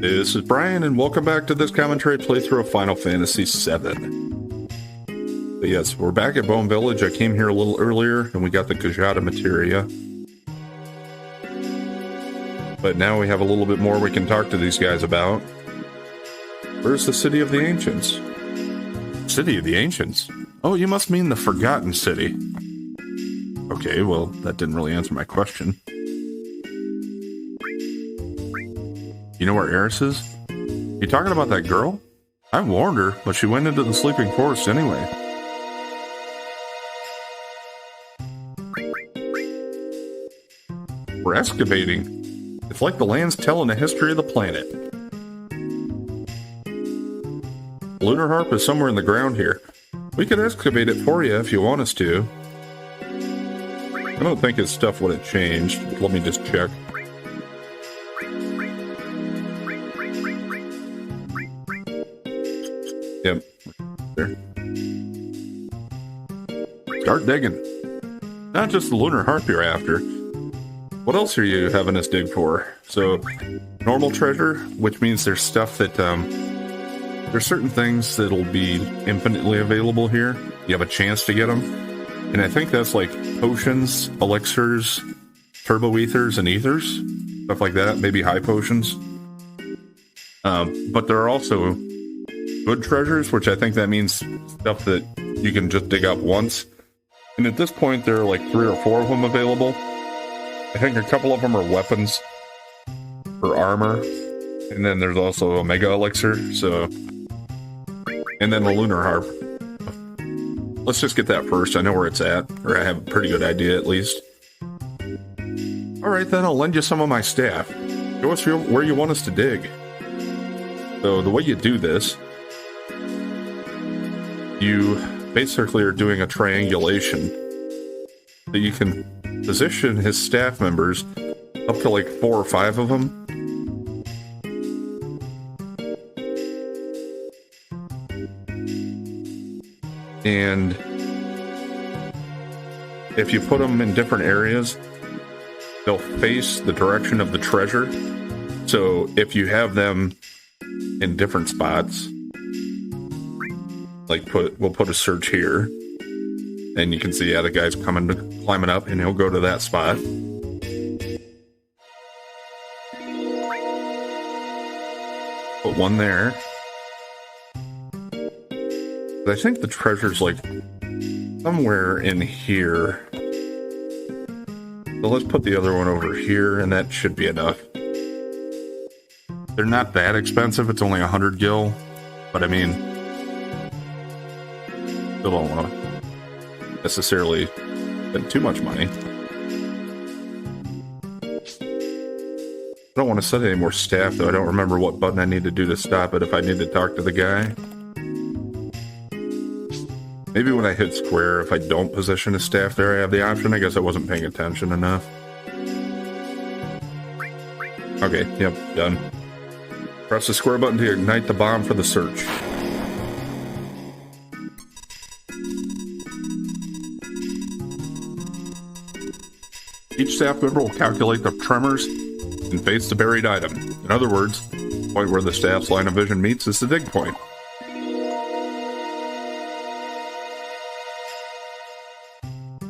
This is Brian, and welcome back to this commentary playthrough of Final Fantasy VII. But yes, we're back at Bone Village. I came here a little earlier, and we got the Kajata materia. But now we have a little bit more we can talk to these guys about. Where's the City of the Ancients? City of the Ancients? Oh, you must mean the Forgotten City. Okay, well, that didn't really answer my question. You know where Eris is? You talking about that girl? I warned her, but she went into the sleeping forest anyway. We're excavating. It's like the land's telling the history of the planet. Lunar Harp is somewhere in the ground here. We could excavate it for you if you want us to. I don't think his stuff would have changed. Let me just check. Yep. There. Start digging. Not just the Lunar Harp you're after. What else are you having us dig for? So, normal treasure, which means there's stuff that, there's certain things that'll be infinitely available here. You have a chance to get them. And I think that's like potions, elixirs, turbo ethers, and ethers. Stuff like that. Maybe high potions. But there are also good treasures, which I think that means stuff that you can just dig up once. And at this point, there are like 3 or 4 of them available. I think a couple of them are weapons or armor. And then there's also a mega elixir, so... And then the Lunar Harp. Let's just get that first. I know where it's at, or I have a pretty good idea at least. Alright then, I'll lend you some of my staff. Show us where you want us to dig. So the way you do this, you basically are doing a triangulation. So you can position his staff members up to like 4 or 5 of them. And if you put them in different areas, they'll face the direction of the treasure. So if you have them in different spots, like we'll put a search here, and you can see, yeah, the guy's climbing up, and he'll go to that spot. Put one there. I think the treasure's like somewhere in here. So let's put the other one over here, and that should be enough. They're not that expensive. It's only 100 gil, but I mean, still don't want to necessarily spend too much money. I don't want to set any more staff, though. I don't remember what button I need to do to stop it if I need to talk to the guy. Maybe when I hit square, if I don't position a staff there, I have the option. I guess I wasn't paying attention enough. Okay, yep, done. Press the square button to ignite the bomb for the search. Each staff member will calculate the tremors and face the buried item. In other words, the point where the staff's line of vision meets is the dig point.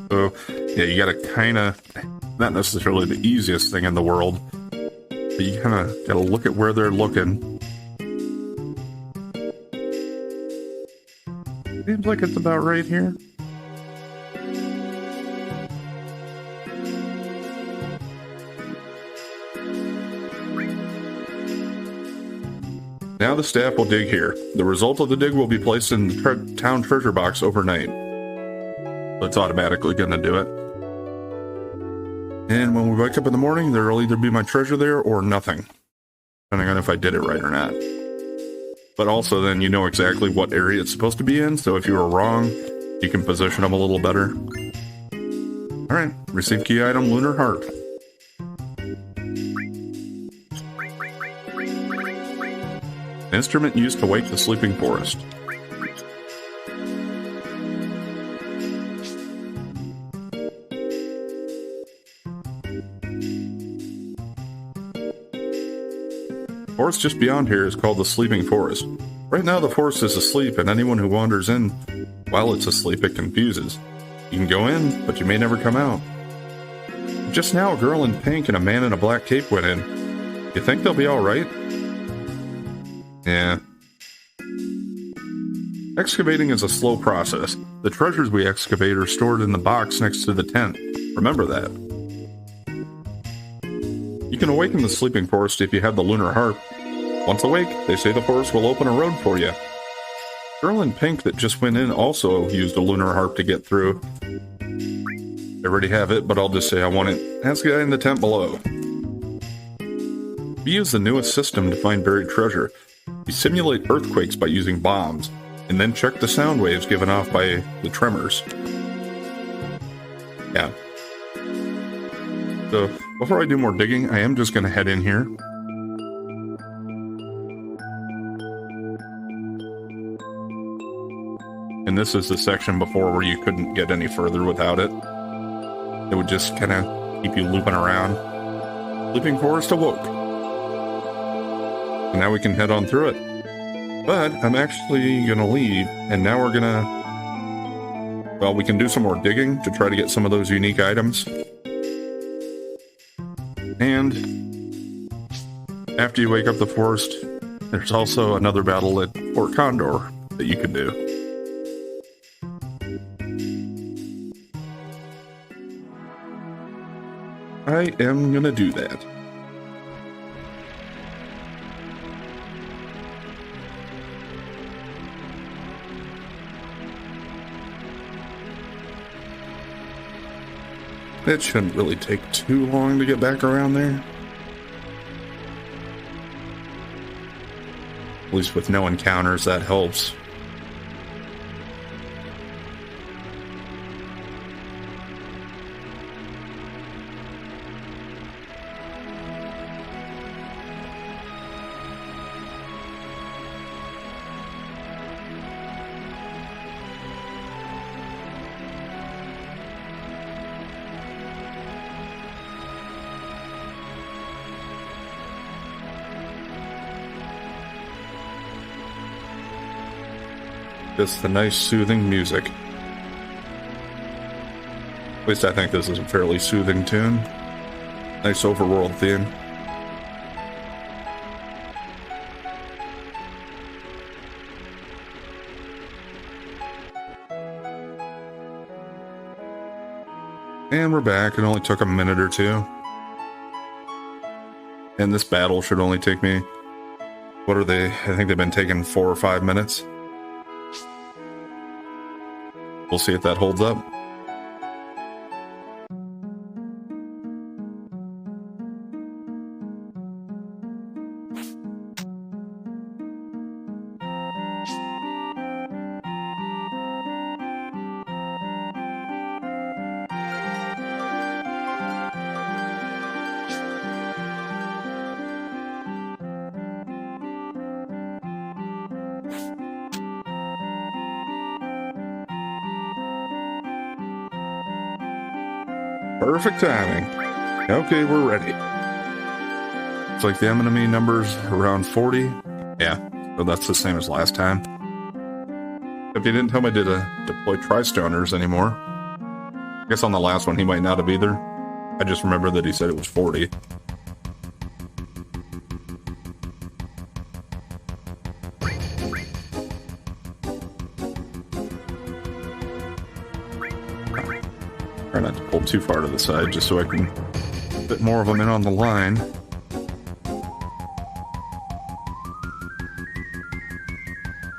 So, yeah, you gotta kinda, not necessarily the easiest thing in the world, but you kinda gotta look at where they're looking. Seems like it's about right here. Now the staff will dig here. The result of the dig will be placed in the town treasure box overnight. It's automatically going to do it. And when we wake up in the morning, there will either be my treasure there or nothing, depending on if I did it right or not. But also then you know exactly what area it's supposed to be in, so if you were wrong, you can position them a little better. Alright, receive key item Lunar Harp. Instrument used to wake the sleeping forest. Forest just beyond here is called the Sleeping Forest. Right now the forest is asleep, and anyone who wanders in while it's asleep, it confuses. You can go in, but you may never come out. Just now, a girl in pink and a man in a black cape went in. You think they'll be alright? Yeah. Excavating is a slow process. The treasures we excavate are stored in the box next to the tent. Remember that. You can awaken the sleeping forest if you have the lunar harp. Once awake, they say the forest will open a road for you. Girl in pink that just went in also used a lunar harp to get through. I already have it, but I'll just say I want it. Ask the guy in the tent below. We use the newest system to find buried treasure. We simulate earthquakes by using bombs, and then check the sound waves given off by the tremors. Yeah. So, before I do more digging, I am just going to head in here. And this is the section before where you couldn't get any further without it. It would just kind of keep you looping around. Sleeping Forest awoke. And now we can head on through it. But I'm actually going to leave, and now we're going to... Well, we can do some more digging to try to get some of those unique items. And after you wake up the forest, there's also another battle at Fort Condor that you can do. I am gonna do that. It shouldn't really take too long to get back around there. At least with no encounters, that helps. Just the nice soothing music. At least I think this is a fairly soothing tune. Nice overworld theme. And we're back. It only took a minute or two. And this battle should only take me... What are they? I think they've been taking 4 or 5 minutes. We'll see if that holds up. Perfect timing. Okay, we're ready. It's like the enemy number's around 40. Yeah, so that's the same as last time. If he didn't tell me to deploy Tri-Stoners anymore. I guess on the last one he might not have either. I just remember that he said it was 40. Try not to pull too far to the side, just so I can fit more of them in on the line.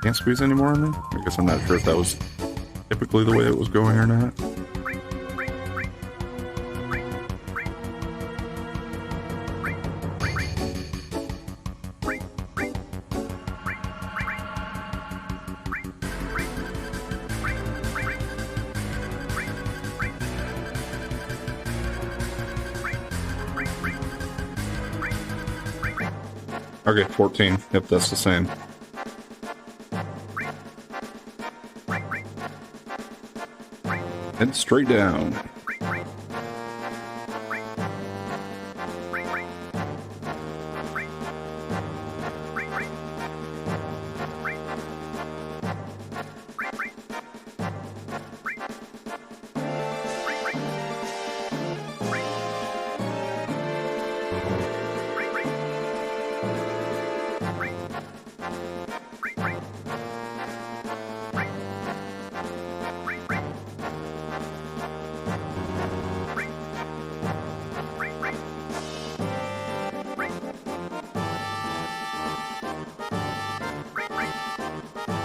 Can't squeeze any more in there? I guess I'm not sure if that was typically the way it was going or not. Okay, 14. Yep, that's the same. Head straight down.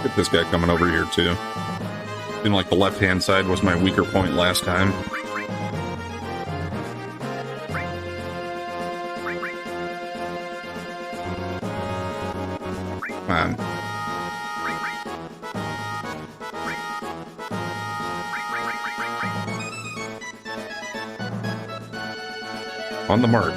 Get this guy coming over here too. Seemed like the left-hand side was my weaker point last time. Come on. On the march.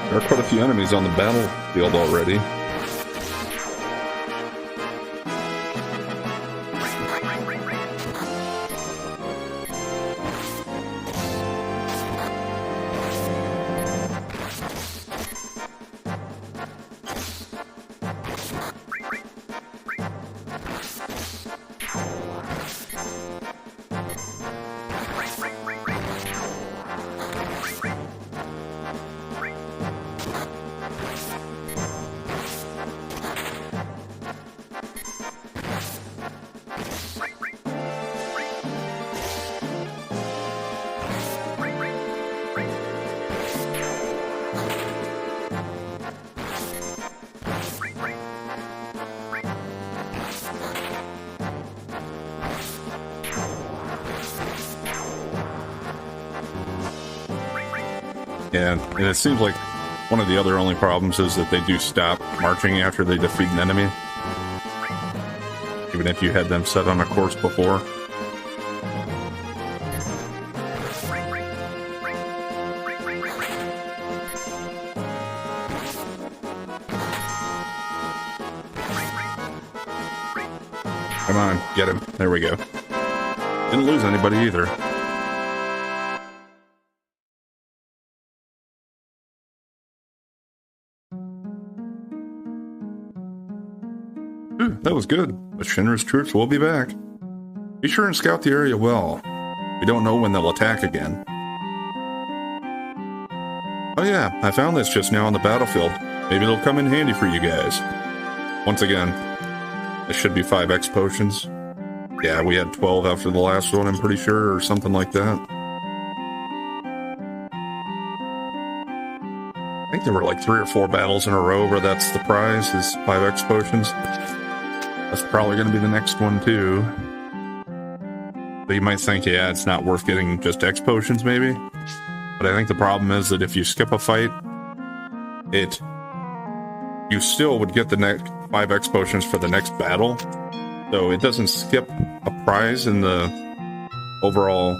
There are quite a few enemies on the battlefield already. Yeah, and it seems like one of the other only problems is that they do stop marching after they defeat an enemy. Even if you had them set on a course before. Come on, get him. There we go. Didn't lose anybody either. That was good, but Shinra's troops will be back. Be sure and scout the area well. We don't know when they'll attack again. Oh yeah, I found this just now on the battlefield. Maybe it'll come in handy for you guys. Once again, this should be 5x potions. Yeah, we had 12 after the last one, I'm pretty sure, or something like that. I think there were like 3 or 4 battles in a row where that's the prize, is 5x potions. That's probably going to be the next one, too. But you might think, yeah, it's not worth getting just X potions, maybe. But I think the problem is that if you skip a fight, you still would get the next 5X potions for the next battle. So it doesn't skip a prize in the overall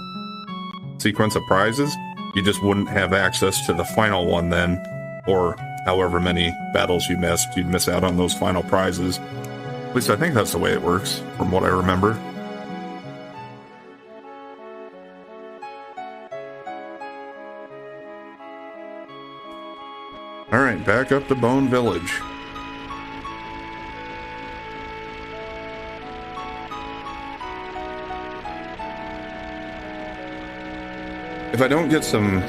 sequence of prizes. You just wouldn't have access to the final one then, or however many battles you missed, you'd miss out on those final prizes. At least I think that's the way it works, from what I remember. Alright, back up to Bone Village. If I don't get some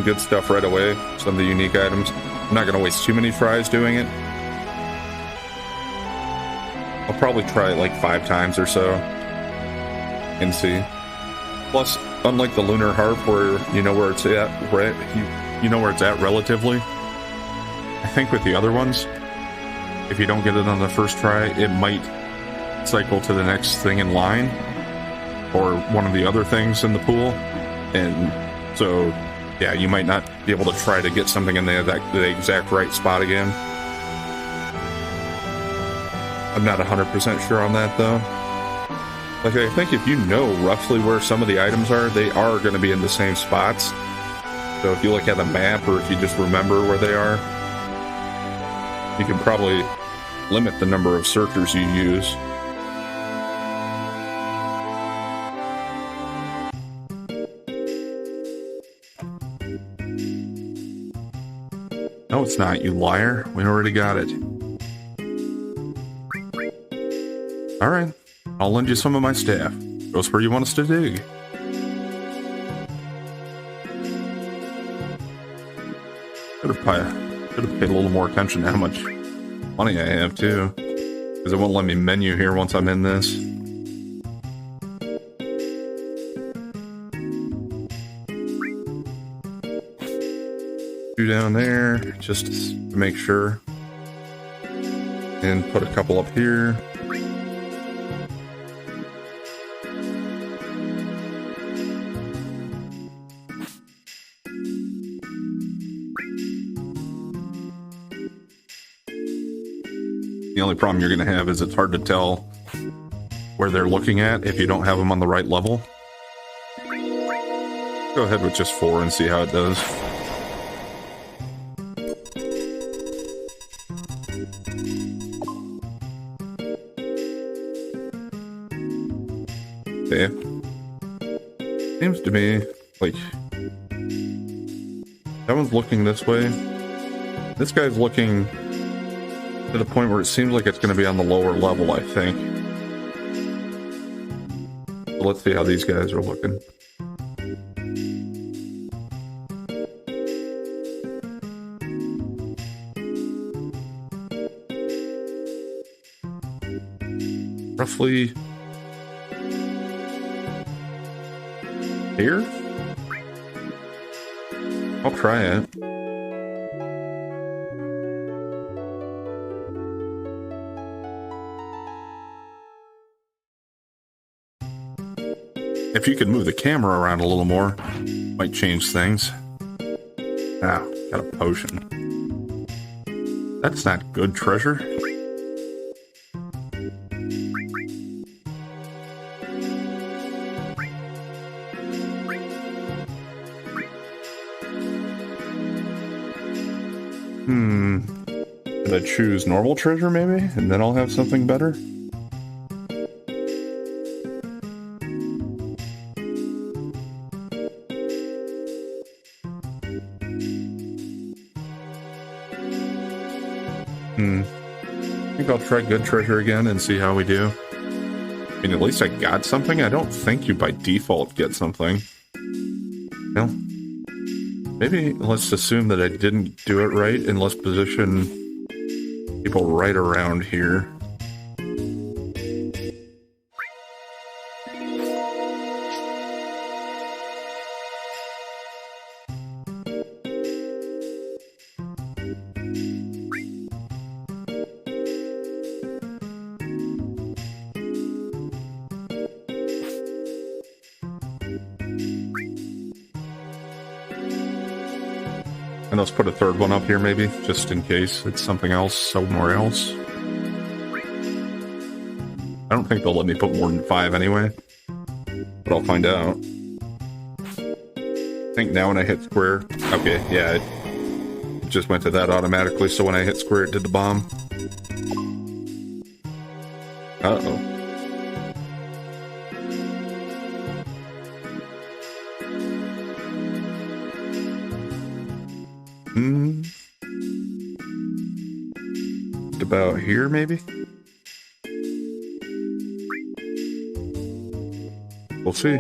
good stuff right away, some of the unique items, I'm not going to waste too many tries doing it. I'll probably try it like 5 times or so and see. Plus, unlike the Lunar Harp, where you know where it's at, you know where it's at relatively, I think with the other ones, if you don't get it on the first try, it might cycle to the next thing in line, or one of the other things in the pool, and so, yeah, you might not be able to try to get something in there the exact right spot again. I'm not 100% sure on that, though. Like, I think if you know roughly where some of the items are, they are going to be in the same spots. So if you look at the map, or if you just remember where they are, you can probably limit the number of searchers you use. No, it's not, you liar. We already got it. Alright, I'll lend you some of my staff. Goes where you want us to dig. should have paid a little more attention to how much money I have too, because it won't let me menu here once I'm in this. Two down there just to make sure, and put a couple up here. The only problem you're going to have is it's hard to tell where they're looking at if you don't have them on the right level. Go ahead with just 4 and see how it does. Okay. Seems to me like that one's looking this way. This guy's looking to the point where it seems like it's going to be on the lower level, I think. So let's see how these guys are looking. Roughly here? I'll try it. If you could move the camera around a little more, might change things. Ah, got a potion. That's not good treasure. Should I choose normal treasure maybe? And then I'll have something better? I think I'll try good treasure again and see how we do. I mean, at least I got something. I don't think you by default get something. Well, maybe let's assume that I didn't do it right, and let's position people right around here. And let's put a third one up here maybe, just in case it's something else somewhere else. I don't think they'll let me put more than 5 anyway, but I'll find out. I think now when I hit square, okay, yeah, it just went to that automatically, so when I hit square it did the bomb. Uh-oh. About here, maybe? We'll see.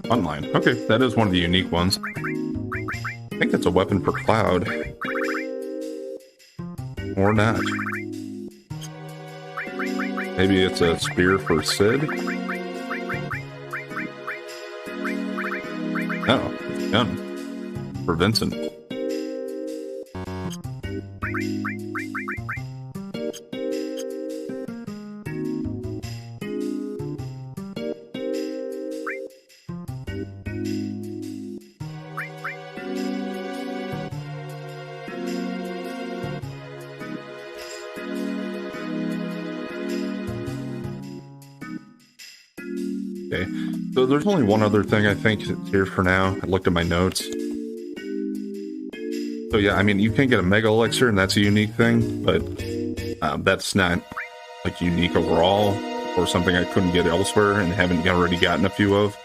Online. Okay, that is one of the unique ones. I think it's a weapon for Cloud. Or not. Maybe it's a spear for Sid? Oh, it's a gun. For Vincent. Okay, so there's only one other thing I think here for now. I looked at my notes. So yeah, I mean, you can get a Mega Elixir, and that's a unique thing, but that's not, like, unique overall, or something I couldn't get elsewhere and haven't already gotten a few of.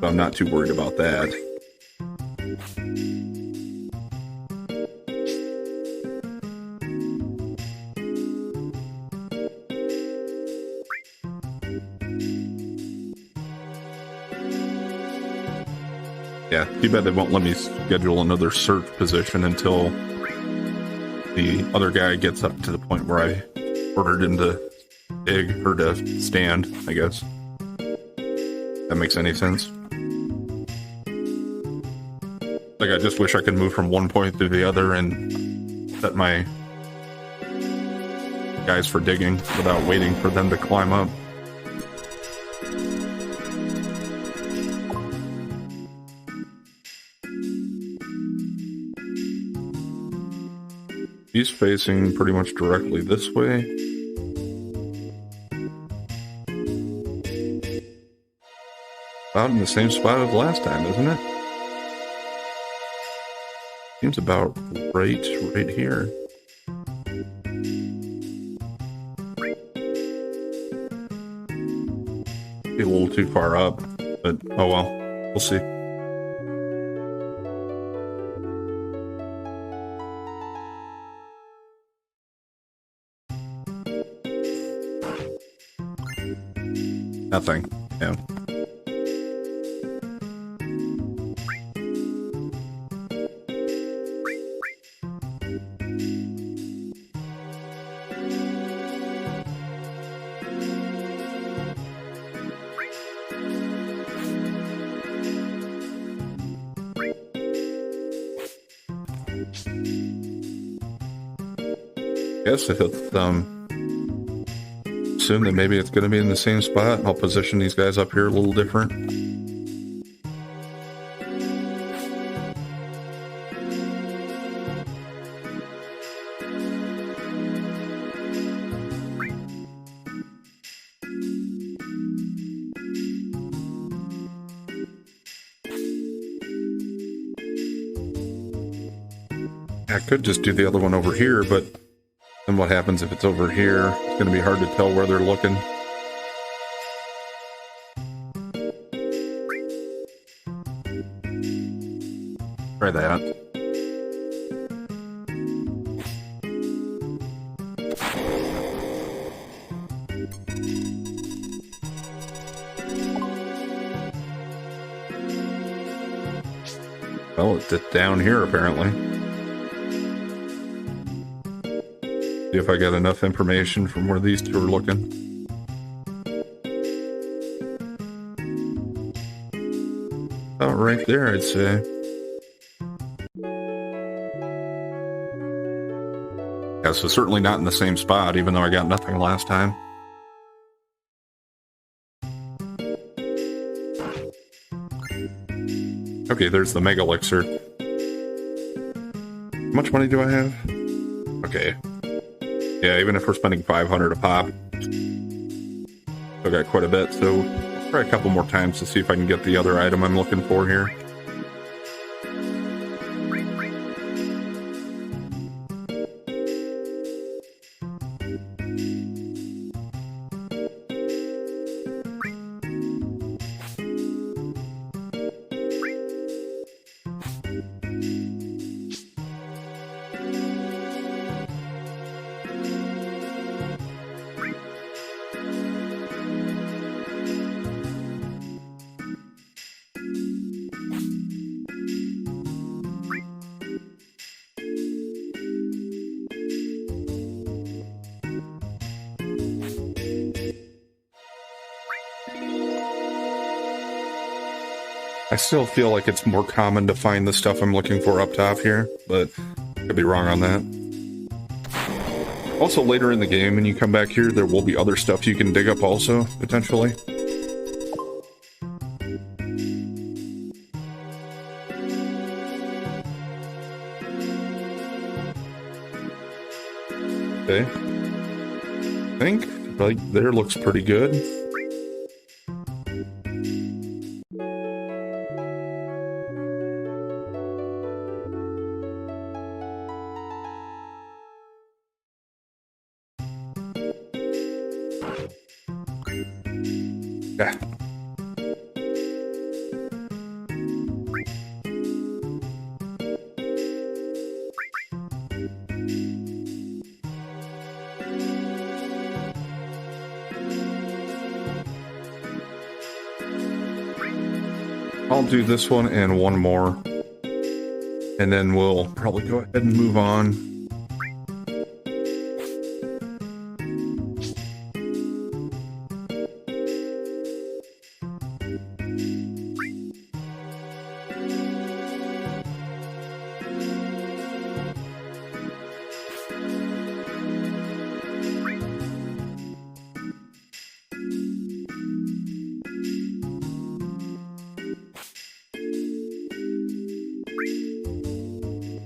So I'm not too worried about that. Yeah, too bad they won't let me schedule another search position until the other guy gets up to the point where I ordered him to dig, or to stand, I guess. That makes any sense. Like, I just wish I could move from one point to the other and set my guys for digging without waiting for them to climb up. He's facing pretty much directly this way. About in the same spot as last time, isn't it? Seems about right here. Be a little too far up, but oh well, we'll see. Nothing. Yeah. Guess if it's assume that maybe it's going to be in the same spot. I'll position these guys up here a little different. I could just do the other one over here, but then what happens if it's over here? It's going to be hard to tell where they're looking. Try that. Well, it's down here apparently. See if I got enough information from where these two are looking. Oh, right there, I'd say. Yeah, so certainly not in the same spot, even though I got nothing last time. Okay, there's the Mega Elixir. How much money do I have? Okay. Yeah, even if we're spending 500 a pop, still got quite a bit, so I'll try a couple more times to see if I can get the other item I'm looking for here. I still feel like it's more common to find the stuff I'm looking for up top here, but I could be wrong on that. Also, later in the game, when you come back here, there will be other stuff you can dig up also, potentially. Okay. I think, like, there looks pretty good. Yeah. I'll do this one and one more. And then we'll probably go ahead and move on.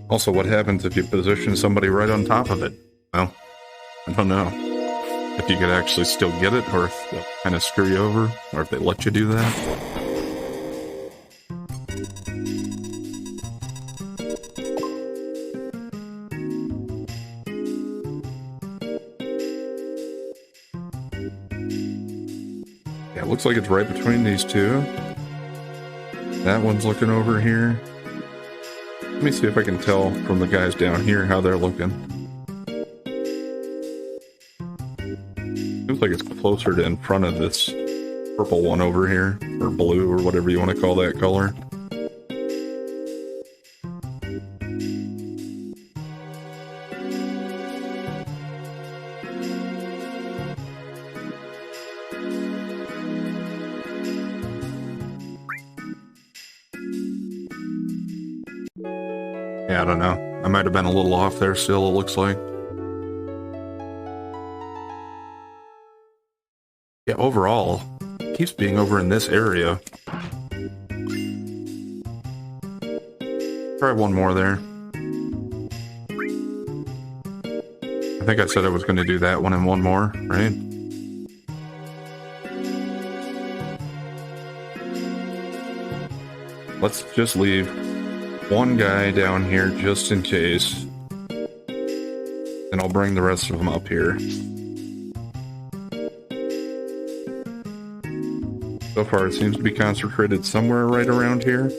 Also, what happens if you position somebody right on top of it? Well, I don't know. If you could actually still get it, or if they'll kind of screw you over, or if they let you do that. Yeah, it looks like it's right between these two. That one's looking over here. Let me see if I can tell from the guys down here how they're looking. Seems like it's closer to in front of this purple one over here, or blue, or whatever you want to call that color. Yeah, I don't know. I might have been a little off there still, it looks like. Yeah, overall, it keeps being over in this area. Try one more there. I think I said I was going to do that one and one more, right? Let's just leave one guy down here just in case. And I'll bring the rest of them up here. So far it seems to be concentrated somewhere right around here.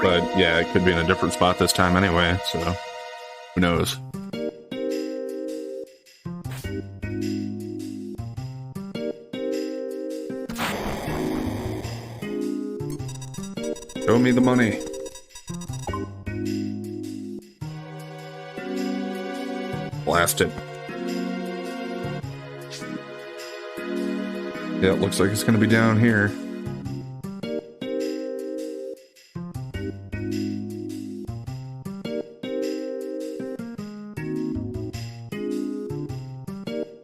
But yeah, it could be in a different spot this time anyway, so who knows. Show me the money. Blast it. Yeah, it looks like it's going to be down here.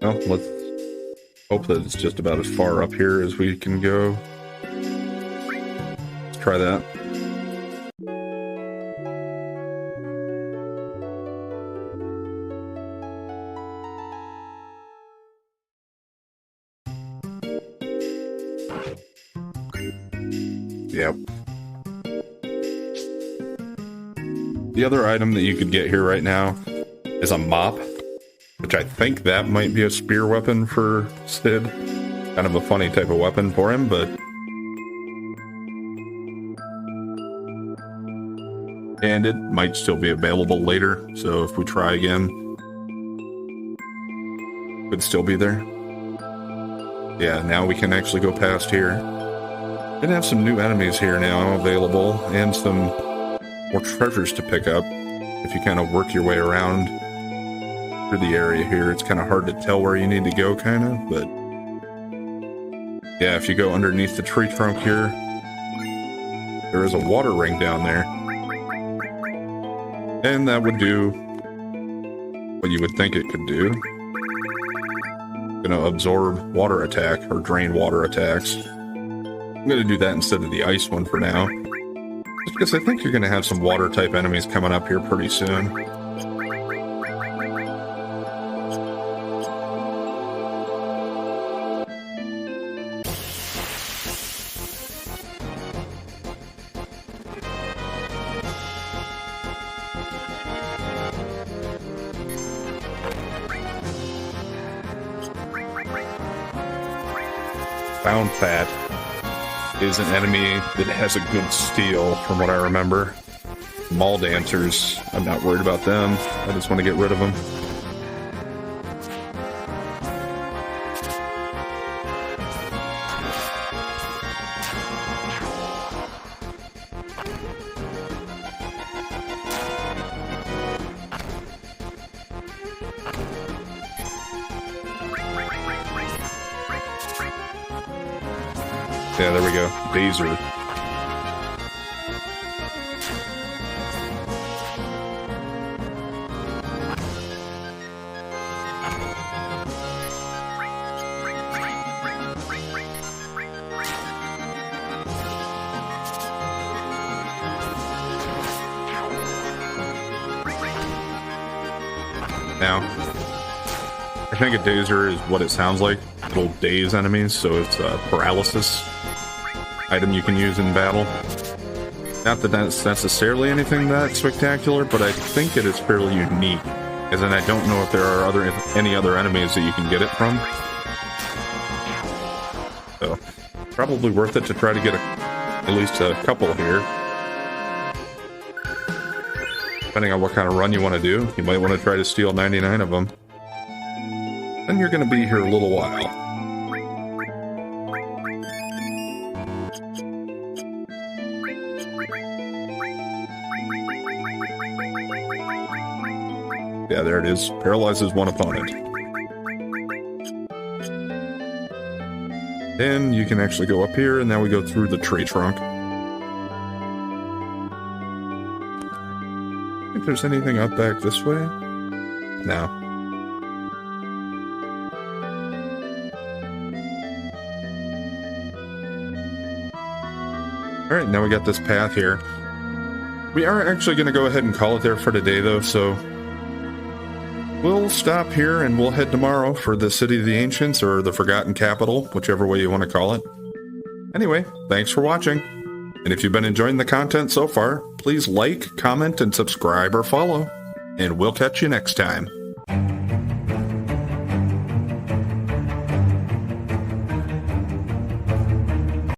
Well, let's hope that it's just about as far up here as we can go. Let's try that. Yep. The other item that you could get here right now is a mop, which I think that might be a spear weapon for Sid. Kind of a funny type of weapon for him, but... And it might still be available later, so if we try again, it could still be there. Yeah, now we can actually go past here. Gonna have some new enemies here now available, and some more treasures to pick up if you kind of work your way around through the area here. It's kind of hard to tell where you need to go, kind of, but yeah, if you go underneath the tree trunk here, there is a water ring down there, and that would do what you would think it could do. Gonna absorb water attack, or drain water attacks. I'm gonna do that instead of the ice one for now, just because I think you're gonna have some water type enemies coming up here pretty soon. Bound Fat is an enemy that has a good steal, from what I remember. Mall Dancers, I'm not worried about them. I just want to get rid of them. Yeah, there we go. Dazer. Now, I think a Dazer is what it sounds like. It'll daze enemies, so it's a paralysis item you can use in battle. Not that that's necessarily anything that spectacular, but I think it is fairly unique. As in, I don't know if there are any other enemies that you can get it from. So, probably worth it to try to get at least a couple here. Depending on what kind of run you want to do, you might want to try to steal 99 of them. Then you're going to be here a little while. Yeah, there it is. Paralyzes one opponent. Then you can actually go up here, and now we go through the tree trunk. If there's anything up back this way? No. Alright, now we got this path here. We are actually going to go ahead and call it there for today, though, so we'll stop here and we'll head tomorrow for the City of the Ancients, or the Forgotten Capital, whichever way you want to call it. Anyway, thanks for watching. And if you've been enjoying the content so far, please like, comment, and subscribe or follow. And we'll catch you next time.